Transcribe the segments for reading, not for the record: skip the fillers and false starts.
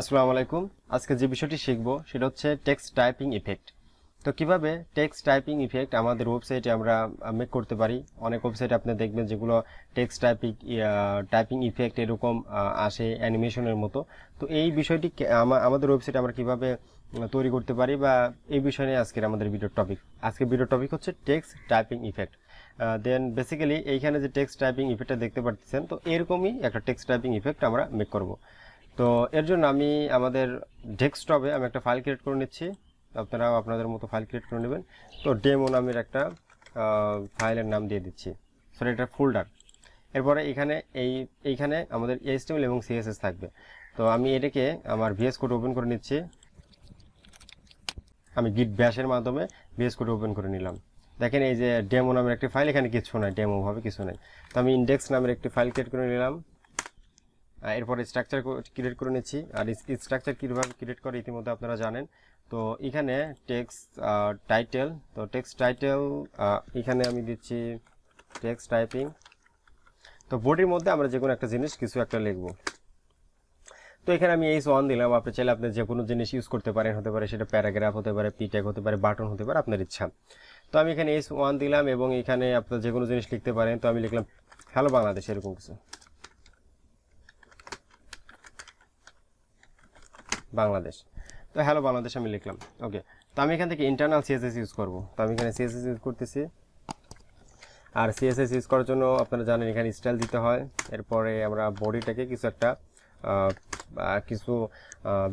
আসসালামু আলাইকুম। আজকে যে বিষয়টি শিখব সেটা হচ্ছে টেক্সট টাইপিং ইফেক্ট। তো কিভাবে টেক্সট টাইপিং ইফেক্ট আমাদের ওয়েবসাইটে আমরা মেক করতে পারি। অনেক ওয়েবসাইটে আপনি দেখবেন যেগুলো টেক্সট টাইপিং ইফেক্ট এরকম আসে অ্যানিমেশনের মতো। তো এই বিষয়টি আমাদের ওয়েবসাইটে আমরা কিভাবে তৈরি করতে পারি বা এই বিষয় নিয়ে আজকের আমাদের ভিডিওর টপিক হচ্ছে টেক্সট টাইপিং ইফেক্ট। দেন বেসিক্যালি এইখানে যে টেক্সট টাইপিং ইফেক্টটা দেখতে পাচ্ছেন, তো এরকমই একটা টেক্সট টাইপিং ইফেক্ট আমরা মেক করব। তো এর জন্য আমি আমাদের ডেস্কটপে আমি একটা ফাইল ক্রিয়েট করে নিচ্ছি। আপনারাও আপনাদের মতো ফাইল ক্রিয়েট করে নেবেন। তো ডেমো নামের একটা ফাইলের নাম দিয়ে দিচ্ছি, সরি এটা ফোল্ডার। এরপরে এইখানে আমাদের HTML এবং CSS থাকবে। তো আমি এটাকে আমার VS কোড ওপেন করে নিচ্ছি। আমি গিট ব্যাশের মাধ্যমে VS কোড ওপেন করে নিলাম। দেখেন এই যে ডেমো নামের একটি ফাইল, এখানে কিছু নাই, ডেমো ভাবে কিছু নাই। তো আমি ইন্ডেক্স নামের একটি ফাইল ক্রিয়েট করে নিলাম। এরপরে স্ট্রাকচার ক্রিয়েট করে নিচ্ছি। আর স্ট্রাকচার কীভাবে ক্রিয়েট করে ইতিমধ্যে আপনারা জানেন। তো এখানে টেক্সট টাইটেল, তো টেক্সট টাইটেল এখানে আমি দিচ্ছি টেক্সট টাইপিং। তো বডির মধ্যে আমরা যে কোনো একটা জিনিস কিছু একটা লিখবো। তো এখানে আমি H1 দিলাম। আপনি চাইলে আপনি যে কোনো জিনিস ইউজ করতে পারেন, হতে পারে সেটা প্যারাগ্রাফ, হতে পারে পিট্যাগ, হতে পারে বাটন, হতে পারে আপনার ইচ্ছা। তো আমি এখানে H1 দিলাম এবং এখানে আপনার যে কোনো জিনিস লিখতে পারেন। তো আমি লিখলাম হ্যালো বাংলাদেশ, এরকম কিছু, বাংলাদেশ। তো হ্যালো বাংলাদেশ আমি লিখলাম। ওকে, তো আমি এখান থেকে ইন্টারনাল CSS ইউজ করব। তো আমি এখানে CSS ইউজ করতেছি। আর CSS ইউজ করার জন্য আপনারা জানেন এখানে স্টাইল দিতে হয়। এরপরে আমরা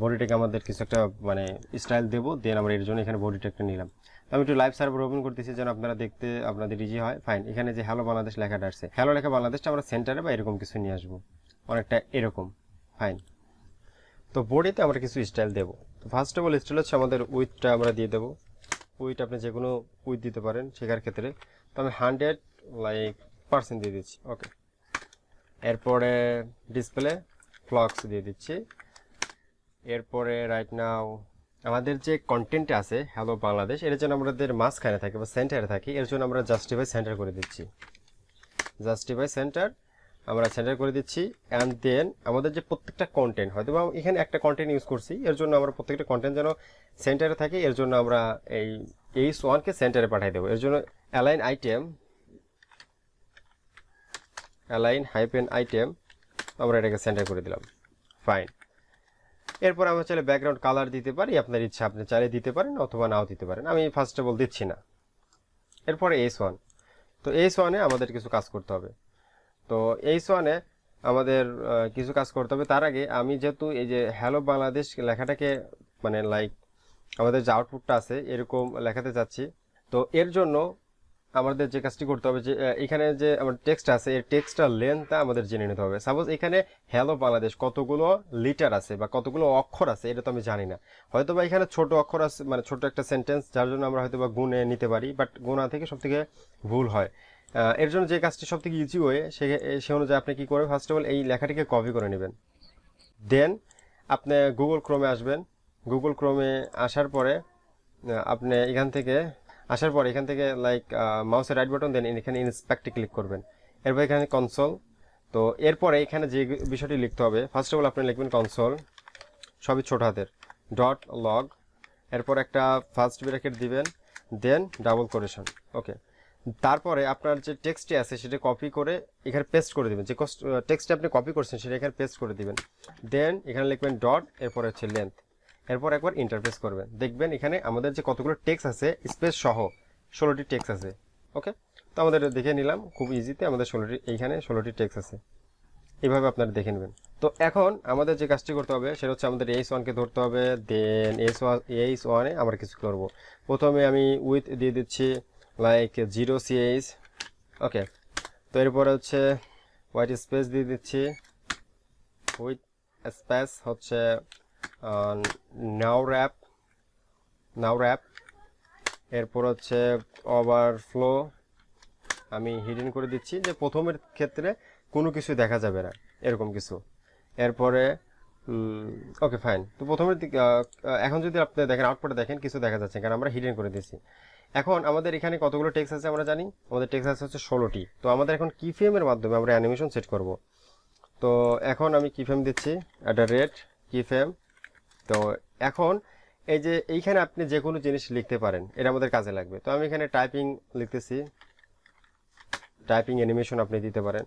বডিটাকে আমাদের কিছু একটা মানে স্টাইল দেবো। দেন আমরা এর জন্য এখানে বডিটা একটা নিলাম। তো আমি একটু লাইভ সার্ভার ওপেন করতেছি যেন আপনারা দেখতে আপনাদের ইজি হয়। ফাইন, এখানে যে হ্যালো বাংলাদেশ লেখাটা আসছে, হ্যালো লেখা বাংলাদেশটা আমরা সেন্টারে বা এরকম কিছু নিয়ে আসবো, অনেকটা এরকম। ফাইন, তো বডিতে আমরা কিছু স্টাইল দেবো। তো ফার্স্ট অফ অল স্টাইল হচ্ছে আমাদের উইথটা আমরা দিয়ে দেবো। উইথ আপনি যে কোনো উইথ দিতে পারেন শেখার ক্ষেত্রে। তো আমি 100% দিয়ে দিচ্ছি। ওকে, এরপরে ডিসপ্লে ফ্লক্স দিয়ে দিচ্ছি। এরপরে রাইট নাও আমাদের যে কন্টেন্টে আছে হ্যালো বাংলাদেশ, এর জন্য আমাদের মাঝখানে থাকে বা সেন্টারে থাকে, এর জন্য আমরা জাস্টিফাই সেন্টার করে দিচ্ছি। জাস্টিফাই সেন্টার আমরা সেন্টার করে দিচ্ছি। অ্যান্ড দেন আমাদের যে প্রত্যেকটা কন্টেন্ট, হয়তো বা এখানে একটা কন্টেন্ট ইউজ করছি, এর জন্য আমরা প্রত্যেকটা কন্টেন্ট যেন সেন্টারে থাকে, এর জন্য আমরা এই H1কে সেন্টারে পাঠিয়ে দেবো। এর জন্য অ্যালাইন হাইপেন আইটেম আমরা এটাকে সেন্টার করে দিলাম। ফাইন, এরপর আমরা চাইলে ব্যাকগ্রাউন্ড কালার দিতে পারি, আপনার ইচ্ছা, আপনি চাইলে দিতে পারেন অথবা নাও দিতে পারেন। আমি ফার্স্ট অফ অল দিচ্ছি না। এরপরে H1, তো H1-এ আমাদের কিছু কাজ করতে হবে। তো H1-এ আমাদের কিছু কাজ করতে হবে। তার আগে আমি যেহেতু এই যে হ্যালো বাংলাদেশ লেখাটাকে মানে লাইক আমাদের যে আউটপুটটা আছে এরকম লেখাতে যাচ্ছি, তো এর জন্য আমাদের যে কাজটি করতে হবে যে এখানে যে আমার টেক্সট আছে এর টেক্সটটার লেন্থটা আমাদের জেনে নিতে হবে। সাপোজ এখানে হ্যালো বাংলাদেশ কতগুলো লিটার আছে বা কতগুলো অক্ষর আছে এটা তো আমি জানি না। হয়তো বা এখানে ছোট অক্ষর আছে, মানে ছোট একটা সেন্টেন্স, যার জন্য আমরা হয়তো বা গুণে নিতে পারি, বাট গুণা থেকে সব থেকে ভুল হয়। এর জন্য যে কাজটি সব থেকে ইজি ওয়ে, সে অনুযায়ী আপনি কি করবেন, ফার্স্ট অফ অল এই লেখাটিকে কপি করে নেবেন। দেন আপনি গুগল ক্রোমে আসবেন। গুগল ক্রোমে আসার পরে আপনি এখান থেকে লাইক মাউসের রাইট বাটন দেন এখানে ইন্সপেক্টে ক্লিক করবেন। এরপর এখানে কনসোল। তো এরপরে এখানে যে বিষয়টি লিখতে হবে, ফার্স্ট অফ অল আপনি লিখবেন কনসোল, সবই ছোট হাতের, ডট লগ, এরপর একটা ফার্স্ট ব্র্যাকেট দিবেন, দেন ডাবল কোটেশন। ওকে, তারপরে আপনার যে টেক্সটটি আছে সেটা কপি করে এখানে পেস্ট করে দিবেন। যে টেক্সটটি আপনি কপি করছেন সেটা এখানে পেস্ট করে দিবেন। দেন এখানে লিখবেন ডট, এরপর হচ্ছে লেন্থ, এরপর একবার ইন্টারপ্রেস করবেন। দেখবেন এখানে আমাদের যে কতগুলো টেক্সট আছে স্পেস সহ 16টি টেক্সট আছে। ওকে, তো আমাদের দেখে নিলাম খুব ইজিতে, আমাদের এইখানে 16টি টেক্সট আছে। এইভাবে আপনারা দেখে নেবেন। তো এখন আমাদের যে কাজটি করতে হবে সেটা হচ্ছে আমাদের H1কে ধরতে হবে। দেন H1-এ আমরা কিছু করব। প্রথমে আমি উইথ দিয়ে দিচ্ছি লাইক 0 ch। ওকে, তো এরপরে হচ্ছে হোয়াইট স্পেস দিয়ে দিচ্ছি, উইথ স্পেস হচ্ছে নাও র্যাপ। এরপর হচ্ছে ওভারফ্লো আমি হিডেন করে দিচ্ছি, যে প্রথমের ক্ষেত্রে কোনো কিছু দেখা যাবে না, এরকম কিছু। এরপরে ওকে ফাইন। তো প্রথমের দিকে এখন যদি আপনি দেখেন আউটপুটে দেখেন কিছু দেখা যাচ্ছে, কারণ আমরা হিডেন করে দিয়েছি। এখন আমাদের এখানে কতগুলো টেক্সট আছে আমরা জানি, আমাদের টেক্সট আছে হচ্ছে 16টি। তো আমাদের এখন কি ফ্রেমের মাধ্যমে আমরা অ্যানিমেশন সেট করব। তো এখন আমি কি ফ্রেম দিচ্ছি, একটা রেড কি ফ্রেম তো এখন এই যে এইখানে আপনি যে কোনো জিনিস লিখতে পারেন, এটা আমাদের কাজে লাগবে। তো আমি এখানে টাইপিং লিখতেছি, টাইপিং অ্যানিমেশন আপনি দিতে পারেন।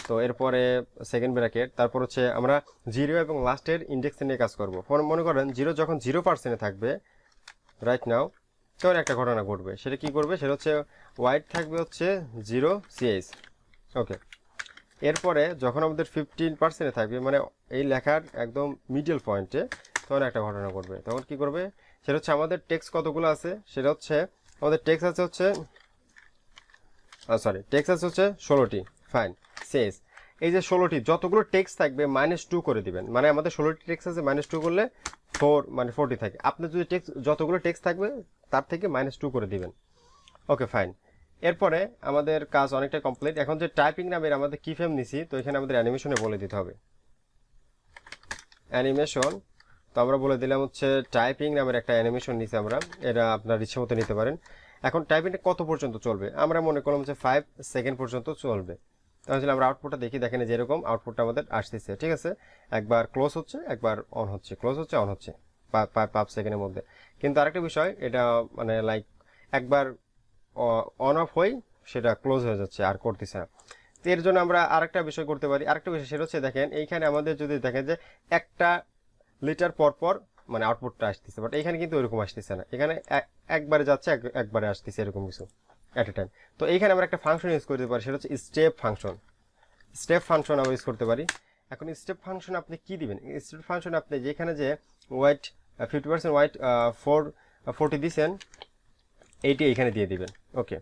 তো এরপরে সেকেন্ড ব্র্যাকেট, তারপর হচ্ছে আমরা জিরো এবং লাস্টের ইন্ডেক্স নিয়ে কাজ করব। মনে করেন জিরো যখন 0% থাকবে রাইট নাও, তখন একটা ঘটনা ঘটবে। সেটা কি করবে, সেটা হচ্ছে ওয়াইড থাকবে হচ্ছে 0 CH। ওকে, এরপরে যখন আমাদের 15% থাকবে, মানে এই লেখার একদম মিডল পয়েন্টে, তখন একটা ঘটনা ঘটবে। তখন কি করবে, সেটা হচ্ছে আমাদের টেক্সট কতগুলো আছে, সেটা হচ্ছে আমাদের টেক্সট আছে হচ্ছে টেক্সট আছে হচ্ছে 16টি। ফাইন, সেস এই যে 16টি যতগুলো টেক্সট থাকবে -2 করে দিবেন। মানে আমাদের 16টি টেক্সট আছে, -2 করলে 4 মানে 40 থাকে। আপনি যদি টেক্সট যতগুলো টেক্সট থাকবে তার থেকে -2 করে দিবেন। ওকে ফাইন, এরপরে আমাদের কাজ অনেকটা কমপ্লিট। এখন যে টাইপিং নামের আমাদের কি ফ্রেম নিছি, তো এখানে আমাদের অ্যানিমেশনে বলে দিতে হবে অ্যানিমেশন। তো আমরা বলে দিলাম হচ্ছে টাইপিং নামের একটা অ্যানিমেশন নিছি আমরা, এটা আপনার ইচ্ছে মতো নিতে পারেন। এখন টাইপিংটা কত পর্যন্ত চলবে, আমরা মনে করলাম যে 5 সেকেন্ড পর্যন্ত চলবে। তাহলে আমরা আউটপুটটা দেখি, দেখেন যেরকম আউটপুটটা আমাদের আসতেছে, ঠিক আছে। একবার ক্লোজ হচ্ছে, একবার অন হচ্ছে, ক্লোজ হচ্ছে, অন হচ্ছে 5 সেকেন্ডের মধ্যে। কিন্তু আরেকটা বিষয়, এটা মানে লাইক একবার অন অফ হই সেটা ক্লোজ হয়ে যাচ্ছে, আর করতেছে না। তো এর জন্য আমরা আরেকটা বিষয় করতে পারি। আরেকটা বিষয় সেটা হচ্ছে দেখেন এইখানে আমাদের যদি দেখেন যে একটা লিটার পর পর মানে আউটপুটটা আসতেছে, বাট এখানে কিন্তু ওইরকম আসতেছে না। এখানে একবারে যাচ্ছে, একবারে আসতেছে, এরকম কিছু এট এ টাইম। তো এইখানে আমরা একটা ফাংশন ইউজ করতে পারি, সেটা হচ্ছে স্টেপ ফাংশন। স্টেপ ফাংশন আমরা ইউজ করতে পারি। এখন স্টেপ ফাংশন আপনি কি দিবেন, স্টেপ ফাংশন আপনি যেখানে যে ওয়াইট 50% ওয়াইট 40 দিচ্ছেন, এইটি এইখানে দিয়ে দিবেন। ওকে,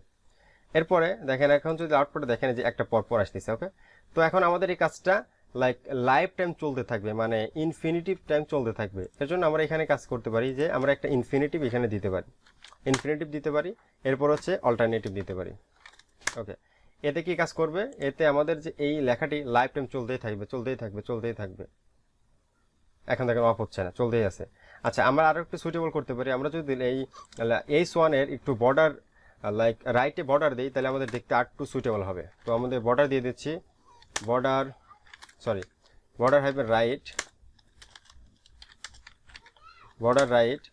এরপরে দেখেন এখন যদি আউটপুটে দেখেন যে একটা পর আসতেছে। ওকে, তো এখন আমাদের এই কাজটা লাইক লাইফ টাইম চলতে থাকবে, মানে ইনফিনিটিভ টাইম চলতে থাকবে। এর জন্য আমরা এখানে কাজ করতে পারি যে আমরা একটা ইনফিনিটিভ এখানে দিতে পারি, ইনফিনিটিভ দিতে পারি। এরপর হচ্ছে অল্টারনেটিভ দিতে পারি। ওকে, এতে কি কাজ করবে, এতে আমাদের যে এই লেখাটি লাইফ টাইম চলতেই থাকবে, চলতেই থাকবে, চলতেই থাকবে। এখন দেখেন অফ হচ্ছে না, চলতেই আছে। আচ্ছা, আমরা আরো একটু সুইটেবল করতে পারি। আমরা যদি এই H1 এর একটু বর্ডার লাইক রাইটে বর্ডার দিই, তাহলে আমাদের দেখতে আর একটু সুইটেবল হবে। তো আমাদের বর্ডার দিয়ে দিচ্ছি, বর্ডার রাইট, বর্ডার রাইট।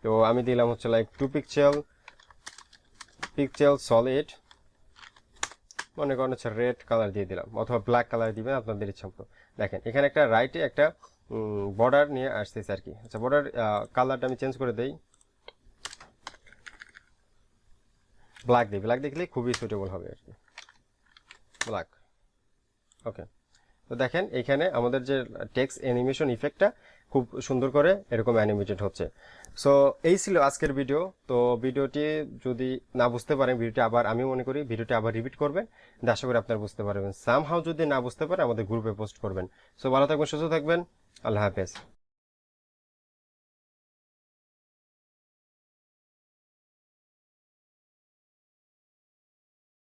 তো আমি দিলাম হচ্ছে লাইক 2 পিক্সেল সলিড, মনে করেন হচ্ছে রেড কালার দিয়ে দিলাম, অথবা ব্ল্যাক কালার দিবেন আপনাদের ইচ্ছা মতো। দেখেন এখানে একটা রাইটে একটা বর্ডার নিয়ে আসতেছে আর কি। আচ্ছা, বর্ডার কালারটা আমি চেঞ্জ করে দেই, ব্ল্যাক দিই। ব্ল্যাক দেখলে খুবই সুইটেবল হবে আর কি, ব্ল্যাক। ওকে, তো দেখেন এখানে আমাদের যে টেক্সট অ্যানিমেশন ইফেক্টটা খুব সুন্দর করে এরকম অ্যানিমেটেড হচ্ছে। সো এই ছিল আজকের ভিডিও। তো ভিডিওটি যদি না বুঝতে পারেন, ভিডিওটি আবার আমি মনে করি ভিডিওটি আবার রিপিট করবেন, আশা করি আপনারা বুঝতে পারবেন। সামহাও যদি না বুঝতে পারেন আমাদের গ্রুপে পোস্ট করবেন। সো ভালো থাকবেন, সুস্থ থাকবেন, আল্লাহ হাফেজ।